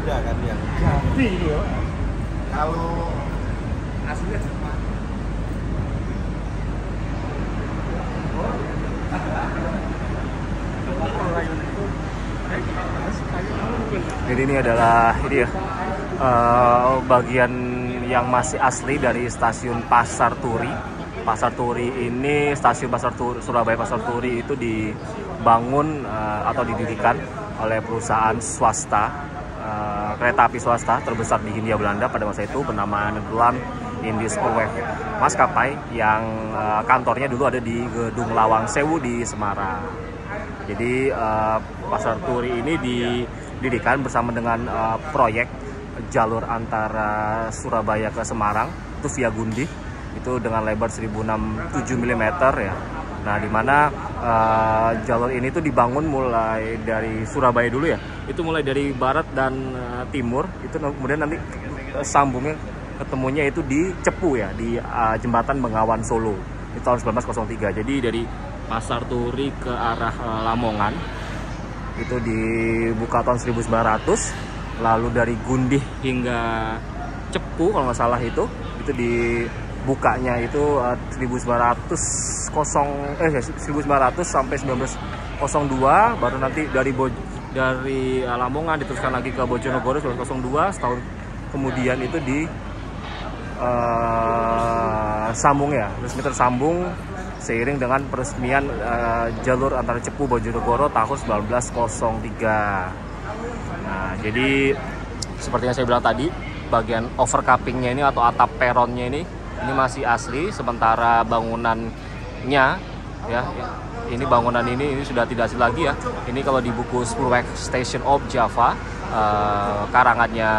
beda kan yang Jati ya. kalau Aslinya Jepang. Jadi ini adalah bagian yang masih asli dari stasiun Pasar Turi. Pasar Turi ini, stasiun Pasar Turi, Surabaya Pasar Turi itu dibangun atau didirikan oleh perusahaan swasta, kereta api swasta terbesar di Hindia Belanda pada masa itu bernama Nederland Indisch Spoorweg maskapai yang kantornya dulu ada di Gedung Lawang Sewu di Semarang. Jadi Pasar Turi ini didirikan bersama dengan proyek jalur antara Surabaya ke Semarang itu via Gundih, itu dengan lebar 1067 mm ya. Nah, di mana jalur ini tuh dibangun mulai dari Surabaya dulu ya. Itu mulai dari barat dan timur, itu kemudian nanti sambungnya ketemunya itu di Cepu ya, di jembatan Bengawan Solo. Itu tahun 1903. Jadi dari Pasar Turi ke arah Lamongan itu dibuka tahun 1900, lalu dari Gundih hingga Cepu kalau nggak salah itu dibukanya itu 1900 sampai 1902, baru nanti dari Lamongan diteruskan lagi ke Bojonegoro 1902, setahun kemudian itu di sambung ya, resmi tersambung seiring dengan peresmian jalur antara Cepu Bojonegoro tahun 1903. Nah, jadi seperti yang saya bilang tadi, bagian overcuppingnya ini atau atap peronnya ini masih asli, sementara bangunannya ya, ini bangunan ini sudah tidak asli lagi ya. Ini kalau di buku Spoorweg Station of Java karangannya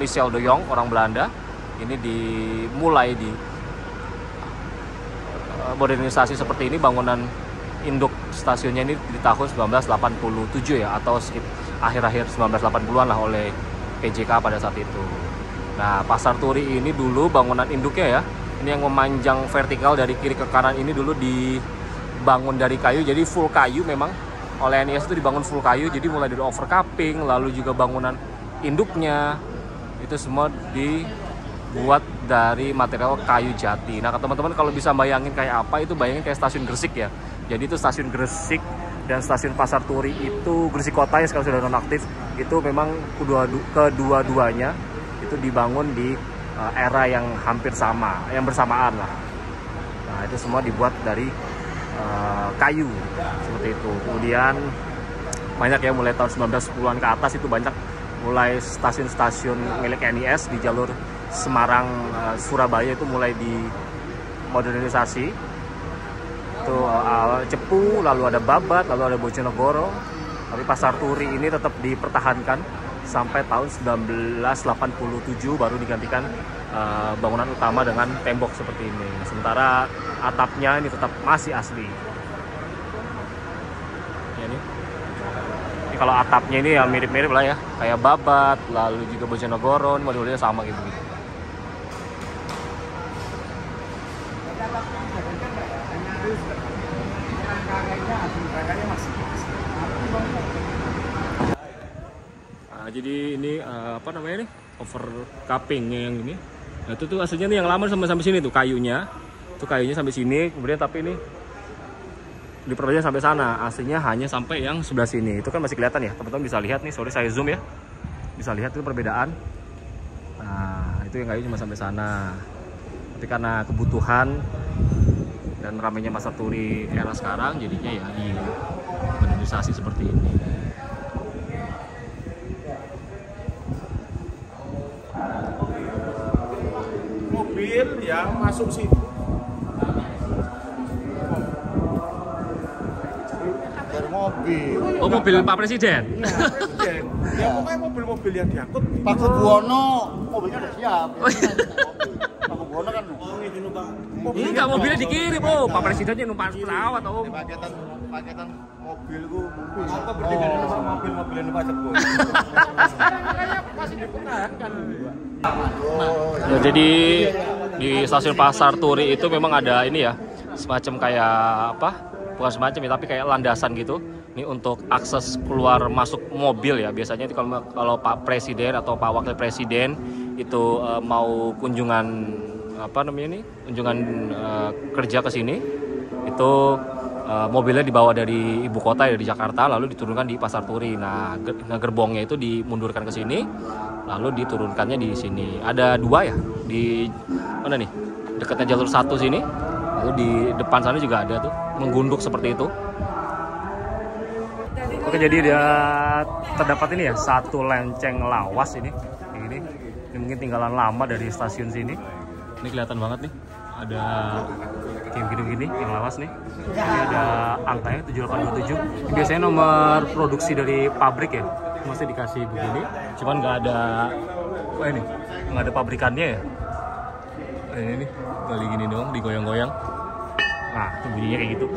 Michel de Jong, orang Belanda, ini dimulai di modernisasi seperti ini. Bangunan induk stasiunnya ini di tahun 1987 ya, atau akhir-akhir 1980-an lah oleh PJK pada saat itu. Nah, Pasar Turi ini dulu bangunan induknya ya, ini yang memanjang vertikal dari kiri ke kanan ini dulu dibangun dari kayu, jadi full kayu memang. Oleh NIS itu dibangun full kayu, jadi mulai dari overcupping, lalu juga bangunan induknya itu semua dibuat dari material kayu jati. Nah, teman-teman kalau bisa bayangin kayak apa, itu bayangin kayak stasiun Gresik ya. Jadi itu stasiun Gresik dan stasiun Pasar Turi itu, Gresik Kota yang sekarang sudah nonaktif, itu memang kedua-duanya itu dibangun di era yang hampir sama, yang bersamaan lah. Nah, itu semua dibuat dari kayu seperti itu. Kemudian banyak ya, mulai tahun 1910-an ke atas itu banyak mulai stasiun-stasiun milik NIS di jalur Semarang Surabaya itu mulai dimodernisasi. Itu Cepu, lalu ada Babat, lalu ada Bojonegoro. Tapi Pasar Turi ini tetap dipertahankan sampai tahun 1987, baru digantikan bangunan utama dengan tembok seperti ini. Sementara atapnya ini tetap masih asli. Ya, ini kalau atapnya ini ya mirip-mirip lah ya, kayak Babat, lalu juga Bojonegoro, modelnya sama gitu. Nah, jadi ini apa namanya nih, overcuppingnya yang ini. Nah, itu tuh aslinya nih yang lama sampai sini tuh kayunya. Itu kayunya sampai sini, kemudian tapi ini diperpanjang sampai sana. Aslinya hanya sampai yang sebelah sini. Itu kan masih kelihatan ya, teman-teman bisa lihat nih. Sorry saya zoom ya. Bisa lihat itu perbedaan. Nah, itu yang kayu cuma sampai sana. Tapi karena kebutuhan dan ramainya Pasar Turi era sekarang, jadinya ya di modernisasi seperti ini. Mobil yang masuk situ dari mobil. Oh, mobil Pak Presiden? ya, presiden. Ya pokoknya mobil-mobil yang diangkut Pak Buwono mobilnya udah siap. Pak Buwono kan Ini nggak mobilnya dikirim, oh Pak Presidennya numpang pesawat, oh. paketan mobil ku apa berdiri numpak mobil yang numpak Jepun. Masih digunakan. Ya, jadi di stasiun Pasar Turi itu memang ada ini ya, semacam kayak apa? Bukan semacam ya, tapi kayak landasan gitu. Ini untuk akses keluar masuk mobil ya. Biasanya kalau Pak Presiden atau Pak Wakil Presiden itu mau kunjungan kunjungan kerja ke sini, itu mobilnya dibawa dari ibu kota dari Jakarta lalu diturunkan di Pasar Turi. Nah, gerbongnya itu dimundurkan ke sini lalu diturunkannya di sini. Ada 2 ya di mana nih? Dekatnya jalur 1 sini. Lalu di depan sana juga ada tuh menggunduk seperti itu. Oke, jadi dia terdapat ini ya, satu lenceng lawas ini mungkin tinggalan lama dari stasiun sini. Ini kelihatan banget nih, ada kayak gini yang lawas nih. Ini ada angkanya 7827. Ini biasanya nomor produksi dari pabrik ya, masih dikasih begini. Cuman nggak ada pabrikannya ya. Ini nih, kali gini dong, digoyang-goyang. Nah, itu bunyinya kayak gitu.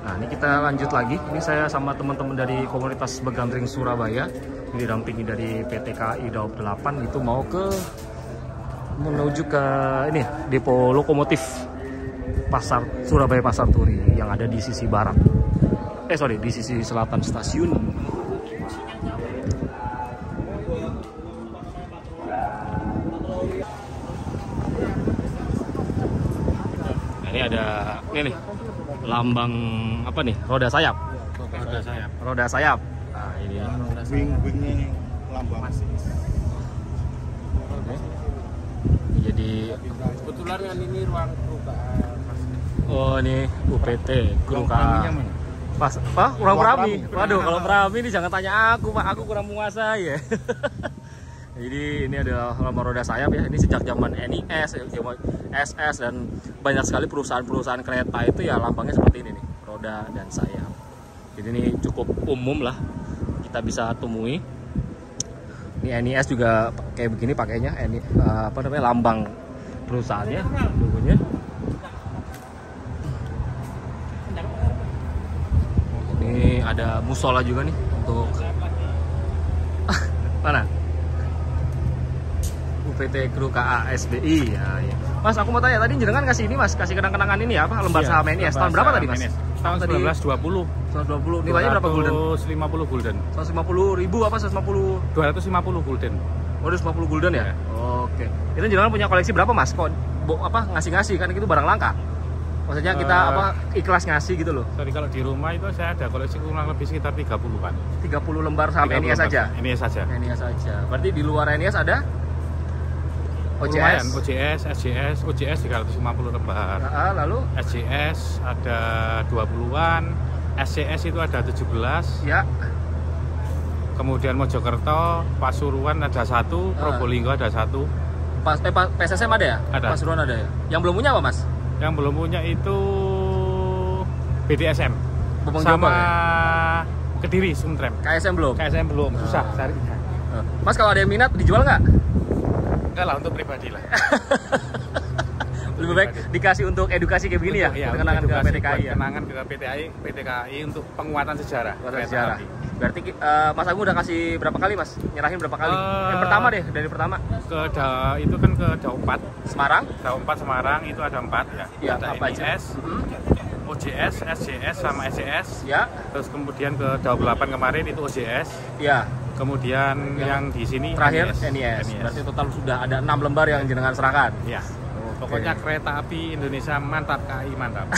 Nah, ini kita lanjut lagi. Ini saya sama teman-teman dari komunitas Begandring Surabaya, ini didampingi dari PT KAI Daob 8, itu mau menuju ke ini depo lokomotif Surabaya Pasar Turi yang ada di sisi barat. Di sisi selatan stasiun. Nah, ini ada nih lambang apa nih? Roda sayap. Roda sayap. Nah, ini wing-wingnya ini lambang. Jadi Kebetulan kan ini ruang kerukaan. oh, ini UPT Kerukaan. Ruang Prami. Waduh, kalau Prami ini jangan tanya aku, Pak. Aku kurang menguasai ya. Jadi ini adalah lambang roda sayap ya. Ini sejak zaman NIS, zaman SS, dan banyak sekali perusahaan-perusahaan kereta itu ya lambangnya seperti ini nih, roda dan sayap. Jadi ini cukup umum lah, kita bisa temui. Ini NIS juga kayak begini pakainya, lambang perusahaannya, logonya. Ini ada musola juga nih untuk mana? UPT Kru KASBI ya, ya. Mas, aku mau tanya, tadi jenengan kasih ini Mas, kasih kenang-kenangan ini apa? Lembar saham NIS. Tahun berapa tadi Mas? Tahun 1920. 120. Nilainya berapa gulden? 150 gulden. 150 ribu apa 150? 250 gulden. Oh, 250 gulden ya? Oke. Itu jenengan punya koleksi berapa Mas? Kok ngasih-ngasih kan itu barang langka? Maksudnya kita ikhlas ngasih gitu loh. Sorry, kalau di rumah itu saya ada koleksi kurang lebih sekitar 30-an. 30 lembar saham NIS saja? NIS saja. NIS saja. Berarti di luar NIS ada? Lumayan, OJS? OJS 350 lembar. Lalu? SJS ada 20-an, SCS itu ada 17. Ya. Kemudian Mojokerto, Pasuruan ada 1, Probolinggo ada 1. PSSM ada ya? Ada. Pasuruan ada ya? Yang belum punya apa Mas? Yang belum punya itu BDSM Bambang sama Jombang, ya? Kediri, Sumtrem. KSM belum? KSM belum, susah cari. Mas, kalau ada yang minat dijual nggak? Enggak lah, untuk pribadi lah. Lebih baik dikasih untuk edukasi kayak begini ya? Iya, kenangan ke PT KAI ya? Kenangan ke PT KAI untuk penguatan sejarah. Sejarah. Berarti Mas Agung udah kasih berapa kali Mas? Nyerahin berapa kali? Yang pertama deh, dari pertama. Itu kan ke Daob 4 Semarang? Daob 4 Semarang itu ada 4 ya. Ya, ada apa aja? NIS, OJS, SJS sama SCS. Ya. Terus kemudian ke Daob 8 kemarin itu OJS. Ya. Kemudian yang di sini terakhir NIS. Berarti total sudah ada 6 lembar yang jenengan serahkan. Iya. Pokoknya kereta api Indonesia mantap, KAI mantap.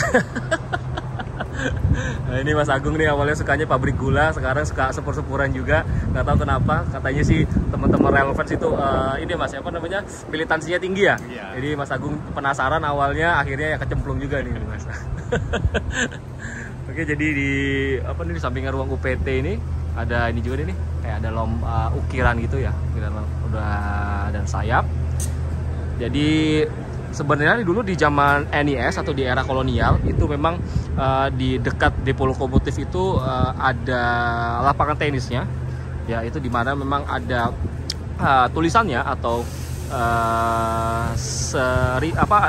Nah, ini Mas Agung nih awalnya sukanya pabrik gula, sekarang suka sepur-sepuran juga. Nggak tahu kenapa, katanya sih teman-teman relevance itu ini Mas, militansinya tinggi ya. Iya. Jadi Mas Agung penasaran awalnya, akhirnya ya kecemplung juga nih Mas. Oke, jadi di sampingnya ruang UPT ini ada ini juga nih, kayak ada ukiran gitu ya, ukiran roda dan sayap. Jadi sebenarnya dulu di zaman NIS atau di era kolonial itu memang di dekat depo lokomotif itu ada lapangan tenisnya, ya itu dimana memang ada tulisannya atau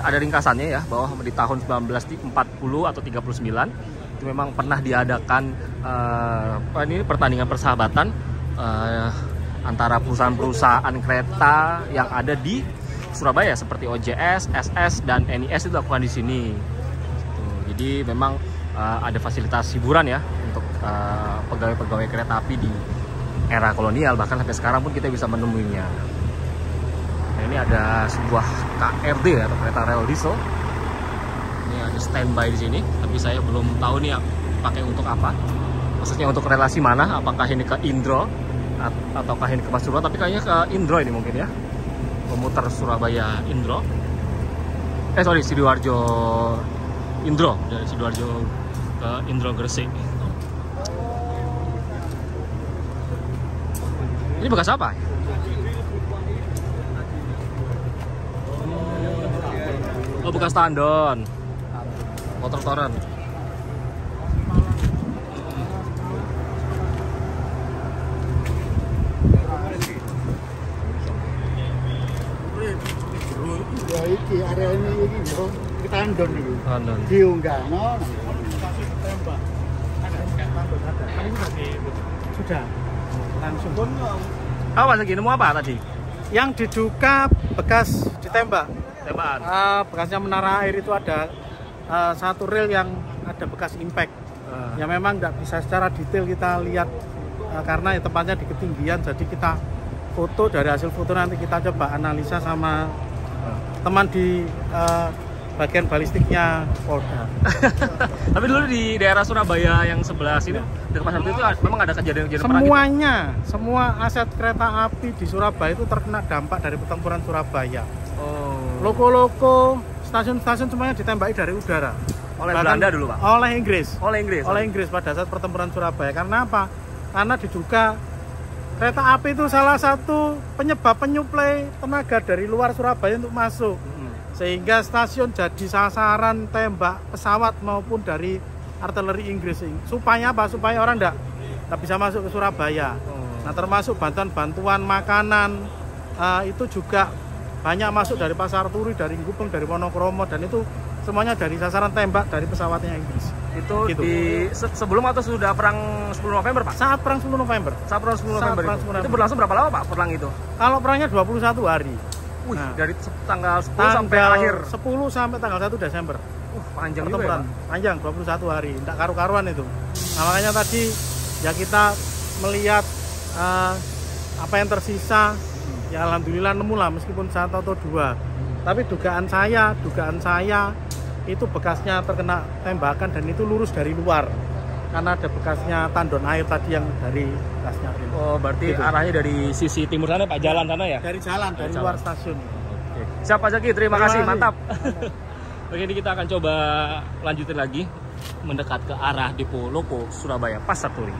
ada ringkasannya ya, bahwa di tahun 1940 atau 39 itu memang pernah diadakan pertandingan persahabatan antara perusahaan-perusahaan kereta yang ada di Surabaya seperti OJS, SS, dan NIS itu dilakukan di sini. Jadi memang ada fasilitas hiburan ya untuk pegawai-pegawai kereta api di era kolonial, bahkan sampai sekarang pun kita bisa menemuinya. Nah, ini ada sebuah KRD ya, atau kereta rel diesel. Ini ada standby di sini, tapi saya belum tahu nih pakai untuk apa. Maksudnya untuk relasi mana? Apakah ini ke Indro ataukah ini ke Pasuruan? Tapi kayaknya ke Indro ini mungkin ya. Komuter Surabaya Indro. Sidoarjo Indro, dari Sidoarjo ke Indro Gresik. Ini bekas apa? Oh, bekas tandon. Motor-motoran. Ya iki area ini iki bro, kita tandon iki. Tandon. Diunggahno. Sudah langsung. Apa lagi? Nemu apa tadi? Yang diduga bekas ditembak. Tembakan. Bekasnya menara air itu ada satu rel yang ada bekas impact. Ya memang nggak bisa secara detail kita lihat karena ya tempatnya di ketinggian, jadi kita foto, dari hasil foto nanti kita coba analisa sama teman di bagian balistiknya Polda. Tapi dulu di daerah Surabaya yang sebelah sini, dekat pasar itu memang ada kejadian-kejadian perang gitu? Semuanya, semua aset kereta api di Surabaya itu terkena dampak dari pertempuran Surabaya. Oh. Loko-loko, stasiun-stasiun semuanya ditembaki dari udara. Oleh Bahkan Belanda dulu, Pak? Oleh Inggris. Oleh Inggris? Oleh Inggris pada saat pertempuran Surabaya. Karena apa? Karena diduga kereta api itu salah satu penyebab penyuplai tenaga dari luar Surabaya untuk masuk. Sehingga stasiun jadi sasaran tembak pesawat maupun dari artileri Inggris. Supaya apa? Supaya orang nggak bisa masuk ke Surabaya. Nah, termasuk bantuan-bantuan makanan itu juga banyak masuk dari Pasar Turi, dari Gubeng, dari Wonokromo, dan itu semuanya dari sasaran tembak dari pesawatnya Inggris. Itu gitu. Di sebelum atau sudah perang 10 November, Pak? Saat perang 10 November. Saat perang 10 November. Perang 10 November. Itu berlangsung berapa lama, Pak, perang itu? Kalau perangnya 21 hari. Wih, Nah, dari tanggal 10 sampai akhir. 10 sampai tanggal 1 Desember. Panjang juga ya, Pak? Panjang, 21 hari. Tidak karu-karuan itu. Nah, makanya tadi ya kita melihat apa yang tersisa. Ya alhamdulillah nemu lah, meskipun satu atau dua. Tapi dugaan saya itu bekasnya terkena tembakan dan itu lurus dari luar. Karena ada bekasnya tandon air tadi yang dari bekasnya. Oh, berarti gitu. arahnya dari sisi timur sana, Pak, jalan sana ya? Dari jalan, dari luar stasiun. Oke. Siap, Pak Zaki, terima kasih, mantap. Oke, ini kita akan coba lanjutin lagi mendekat ke arah Depo Loko Surabaya Pasar Turi.